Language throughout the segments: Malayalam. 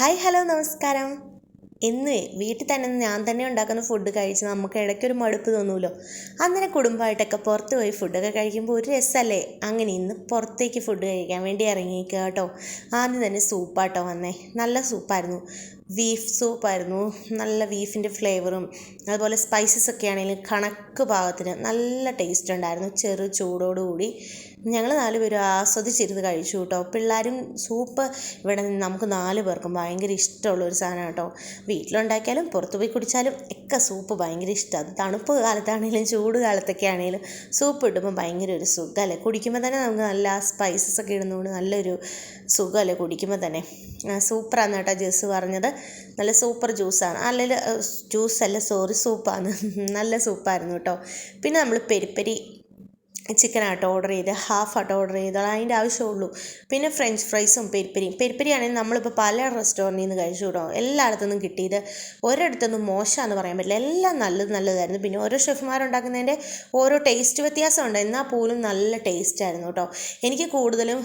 ഹായ് ഹലോ നമസ്കാരം. ഇന്ന് വീട്ടിൽ തന്നെ ഞാൻ തന്നെ ഉണ്ടാക്കുന്ന ഫുഡ് കഴിച്ച് നമുക്ക് ഇടയ്ക്കൊരു മടുപ്പ് തോന്നുമല്ലോ. അന്നേരം കുടുംബമായിട്ടൊക്കെ പുറത്ത് പോയി ഫുഡൊക്കെ കഴിക്കുമ്പോൾ ഒരു രസമല്ലേ. അങ്ങനെ ഇന്ന് പുറത്തേക്ക് ഫുഡ് കഴിക്കാൻ വേണ്ടി ഇറങ്ങിയിരിക്കുക കേട്ടോ. ആദ്യം തന്നെ സൂപ്പാട്ടോ വന്നേ. നല്ല സൂപ്പായിരുന്നു. ബീഫ് സൂപ്പായിരുന്നു. നല്ല ബീഫിൻ്റെ ഫ്ലേവറും അതുപോലെ സ്പൈസസ് ഒക്കെ ആണെങ്കിലും കണക്ക് പാകത്തിന് നല്ല ടേസ്റ്റ് ഉണ്ടായിരുന്നു. ചെറു ചൂടോടുകൂടി ഞങ്ങൾ 4 പേരും ആസ്വദിച്ചിരുന്ന് കഴിച്ചു കേട്ടോ. പിള്ളേരും സൂപ്പ് ഇവിടെ നമുക്ക് 4 പേർക്കും ഭയങ്കര ഇഷ്ടമുള്ളൊരു സാധനം കേട്ടോ. വീട്ടിലുണ്ടാക്കിയാലും പുറത്ത് പോയി കുടിച്ചാലും ഒക്കെ സൂപ്പ് ഭയങ്കര ഇഷ്ടമാണ്. അത് തണുപ്പ് കാലത്താണെങ്കിലും ചൂട് കാലത്തൊക്കെ ആണെങ്കിലും സൂപ്പ് ഇടുമ്പോൾ ഭയങ്കര ഒരു സുഖമല്ലേ. കുടിക്കുമ്പോൾ തന്നെ നമുക്ക് നല്ല സ്പൈസസ് ഒക്കെ ഇടുന്നതുകൊണ്ട് നല്ലൊരു സുഖമല്ലേ കുടിക്കുമ്പോൾ തന്നെ. സൂപ്പറാണ് കേട്ടോ ജസ് പറഞ്ഞത്. നല്ല സൂപ്പർ ജ്യൂസാണ്. അല്ലെങ്കിൽ ജ്യൂസല്ല സോറി സൂപ്പാണ്. നല്ല സൂപ്പായിരുന്നു കേട്ടോ. പിന്നെ നമ്മൾ പെരിപ്പരി ചിക്കനാട്ടോ ഓർഡർ ചെയ്ത് ഹാഫാട്ടോ ഓർഡർ ചെയ്തോളാം. അതിൻ്റെ ആവശ്യമുള്ളൂ. പിന്നെ ഫ്രഞ്ച് ഫ്രൈസും പെരിപ്പരി ആണെങ്കിൽ നമ്മളിപ്പോൾ പല റെസ്റ്റോറൻറ്റിൽ നിന്ന് കഴിച്ചു കേട്ടോ. എല്ലായിടത്തുനിന്നും കിട്ടിയത് ഒരിടത്തൊന്നും മോശമാണെന്ന് പറയാൻ പറ്റില്ല. എല്ലാം നല്ലതായിരുന്നു. പിന്നെ ഓരോ ഷെഫ്മാരുണ്ടാക്കുന്നതിൻ്റെ ഓരോ ടേസ്റ്റ് വ്യത്യാസമുണ്ട്. എന്നാൽ പോലും നല്ല ടേസ്റ്റായിരുന്നു കേട്ടോ. എനിക്ക് കൂടുതലും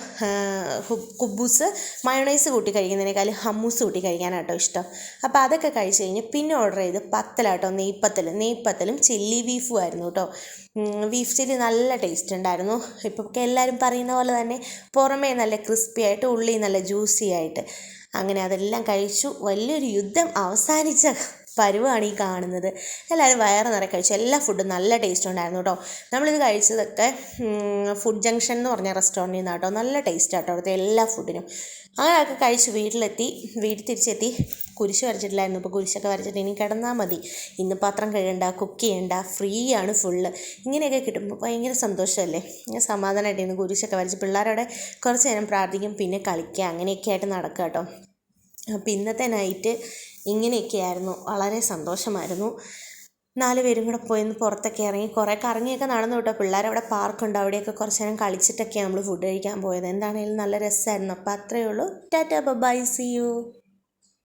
കുബൂസ് മയോണൈസ് കൂട്ടി കഴിക്കുന്നതിനേക്കാളും ഹമ്മൂസ് കൂട്ടി കഴിക്കാനാട്ടോ ഇഷ്ടം. അപ്പോൾ അതൊക്കെ കഴിച്ച് കഴിഞ്ഞ് പിന്നെ ഓർഡർ ചെയ്ത് പത്തലാട്ടോ നെയ്പ്പത്തലും ചില്ലി ബീഫും ആയിരുന്നു കേട്ടോ. ബീഫ് ചില്ലി നല്ല ടേസ്റ്റ് ഉണ്ടായിരുന്നു. ഇപ്പോൾ എല്ലാവരും പറയുന്ന പോലെ തന്നെ പുറമേ നല്ല ക്രിസ്പി ആയിട്ട് ഉള്ളി നല്ല ജ്യൂസി ആയിട്ട് അങ്ങനെ അതെല്ലാം കഴിച്ചു. വലിയൊരു യുദ്ധം അവസാനിച്ച പരുവാണ് ഈ കാണുന്നത്. എല്ലാവരും വയറ് നിറയെ കഴിച്ചു. എല്ലാ ഫുഡും നല്ല ടേസ്റ്റ് ഉണ്ടായിരുന്നു കേട്ടോ. നമ്മളിത് കഴിച്ചതൊക്കെ ഫുഡ് ജംഗ്ഷൻ എന്ന് പറഞ്ഞ റെസ്റ്റോറൻറ്റിൽ നിന്നാണ് കേട്ടോ. നല്ല ടേസ്റ്റ് ആട്ടോ അവിടുത്തെ എല്ലാ ഫുഡിനും. അങ്ങനെയൊക്കെ കഴിച്ച് വീട്ടിൽ തിരിച്ചെത്തി. കുരിശ് വരച്ചിട്ടില്ലായിരുന്നു. ഇപ്പോൾ കുരിശൊക്കെ വരച്ചിട്ട് ഇനി കിടന്നാൽ മതി. ഇന്ന് പാത്രം കഴുകണ്ട, കുക്ക് ചെയ്യണ്ട, ഫ്രീ ആണ് ഫുള്ള്. ഇങ്ങനെയൊക്കെ കിട്ടുമ്പോൾ ഭയങ്കര സന്തോഷമല്ലേ. സമാധാനമായിട്ട് ഇന്ന് കുരിശൊക്കെ വരച്ച് പിള്ളേരോടെ കുറച്ച് നേരം പ്രാർത്ഥിക്കും, പിന്നെ കളിക്കുക, അങ്ങനെയൊക്കെ ആയിട്ട് നടക്കുക കേട്ടോ. അപ്പോൾ ഇന്നത്തെ നൈറ്റ് ഇങ്ങനെയൊക്കെയായിരുന്നു. വളരെ സന്തോഷമായിരുന്നു. 4 പേരും കൂടെ പോയിന്ന് പുറത്തൊക്കെ ഇറങ്ങി കുറേ കറങ്ങിയൊക്കെ നടന്നു കേട്ടോ. പിള്ളേരവിടെ പാർക്കുണ്ട്, അവിടെയൊക്കെ കുറച്ച് നേരം കളിച്ചിട്ടൊക്കെയാണ് നമ്മൾ ഫുഡ് കഴിക്കാൻ പോയത്. എന്താണെങ്കിലും നല്ല രസമായിരുന്നു. അപ്പോൾ അത്രയേ ഉള്ളൂ. Tata bye, see U.